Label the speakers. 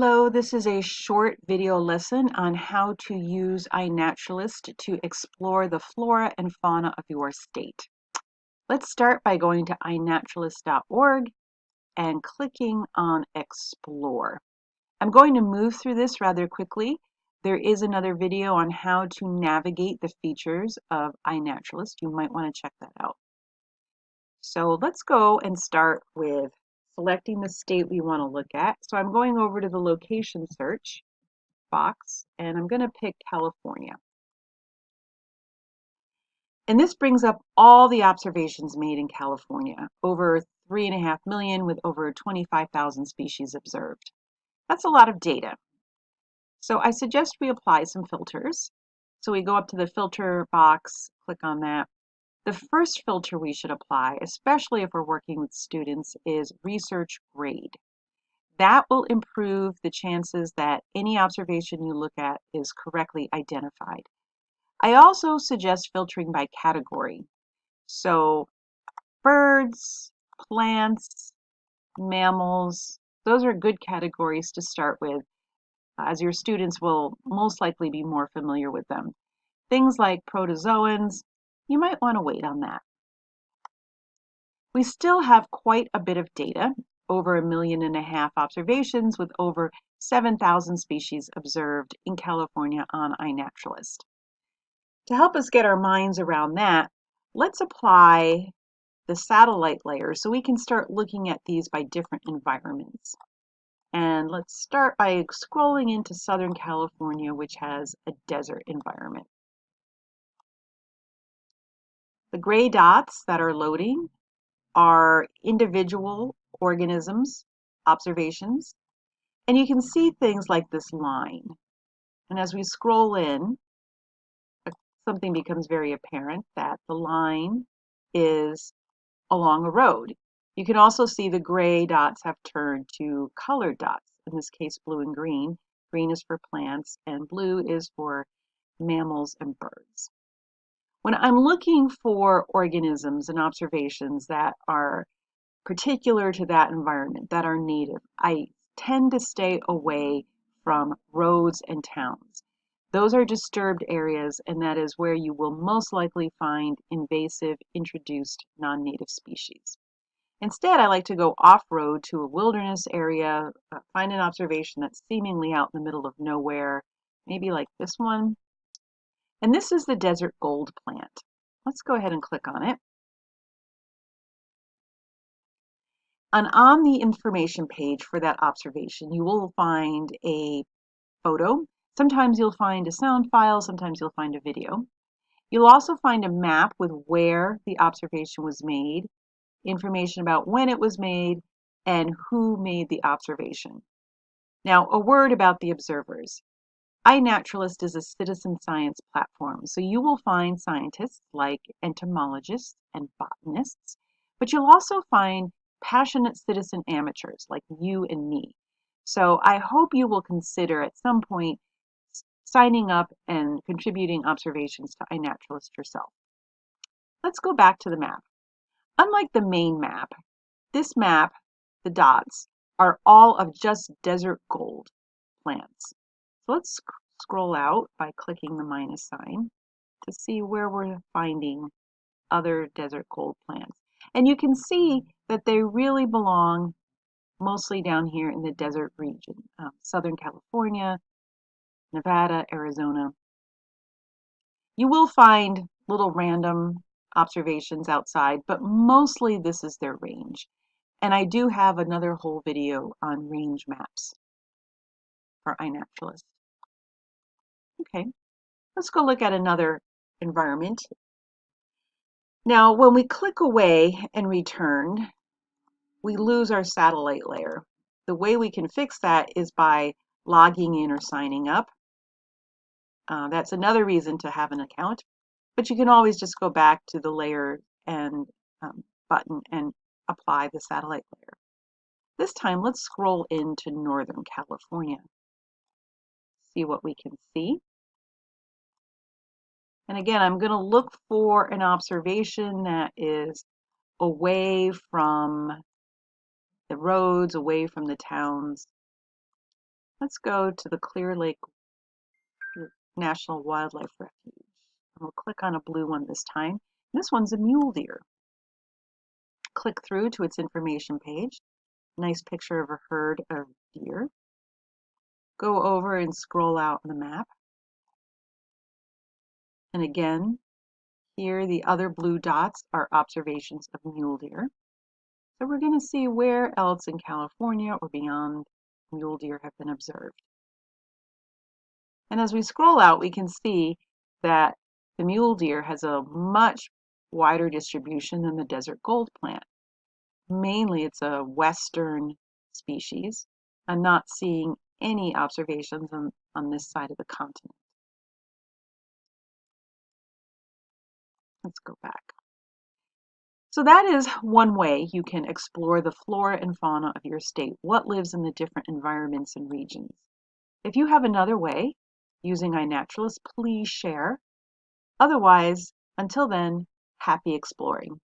Speaker 1: Hello, this is a short video lesson on how to use iNaturalist to explore the flora and fauna of your state. Let's start by going to iNaturalist.org and clicking on Explore. I'm going to move through this rather quickly. There is another video on how to navigate the features of iNaturalist. You might want to check that out. So let's go and start with selecting the state we want to look at. So I'm going over to the location search box and I'm going to pick California. And this brings up all the observations made in California, over 3.5 million with over 25,000 species observed. That's a lot of data. So I suggest we apply some filters. So we go up to the filter box, click on that. The first filter we should apply, especially if we're working with students, is research grade. That will improve the chances that any observation you look at is correctly identified. I also suggest filtering by category. So birds, plants, mammals, those are good categories to start with, as your students will most likely be more familiar with them. Things like protozoans, you might want to wait on that. We still have quite a bit of data, over 1.5 million observations with over 7,000 species observed in California on iNaturalist. To help us get our minds around that, let's apply the satellite layer so we can start looking at these by different environments. And let's start by scrolling into Southern California, which has a desert environment. The gray dots that are loading are individual organisms, observations, and you can see things like this line. And as we scroll in, something becomes very apparent that the line is along a road. You can also see the gray dots have turned to colored dots, in this case blue and green. Green is for plants and blue is for mammals and birds. When I'm looking for organisms and observations that are particular to that environment, that are native, I tend to stay away from roads and towns. Those are disturbed areas, and that is where you will most likely find invasive, introduced, non-native species. Instead, I like to go off-road to a wilderness area, find an observation that's seemingly out in the middle of nowhere, maybe like this one. And this is the desert gold plant. Let's go ahead and click on it. And on the information page for that observation, you will find a photo. Sometimes you'll find a sound file, sometimes you'll find a video. You'll also find a map with where the observation was made, information about when it was made, and who made the observation. Now, a word about the observers. iNaturalist is a citizen science platform, so you will find scientists like entomologists and botanists, but you'll also find passionate citizen amateurs like you and me. So I hope you will consider at some point signing up and contributing observations to iNaturalist yourself. Let's go back to the map. Unlike the main map, this map, the dots, are all of just desert gold plants. So let's scroll out by clicking the minus sign to see where we're finding other desert gold plants. And you can see that they really belong mostly down here in the desert region, Southern California, Nevada, Arizona. You will find little random observations outside, but mostly this is their range. And I do have another whole video on range maps for iNaturalist. Okay, let's go look at another environment. Now, when we click away and return, we lose our satellite layer. The way we can fix that is by logging in or signing up. That's another reason to have an account, but you can always just go back to the layer and button and apply the satellite layer. This time, let's scroll into Northern California. See what we can see. And again, I'm going to look for an observation that is away from the roads, away from the towns. Let's go to the Clear Lake National Wildlife Refuge. And we'll click on a blue one this time. This one's a mule deer. Click through to its information page. Nice picture of a herd of deer. Go over and scroll out on the map. And again, here the other blue dots are observations of mule deer. So we're going to see where else in California or beyond mule deer have been observed. And as we scroll out, we can see that the mule deer has a much wider distribution than the desert gold plant. Mainly it's a western species. I'm not seeing any observations on this side of the continent. Let's go back. So that is one way you can explore the flora and fauna of your state, what lives in the different environments and regions. If you have another way using iNaturalist, please share. Otherwise, until then, happy exploring.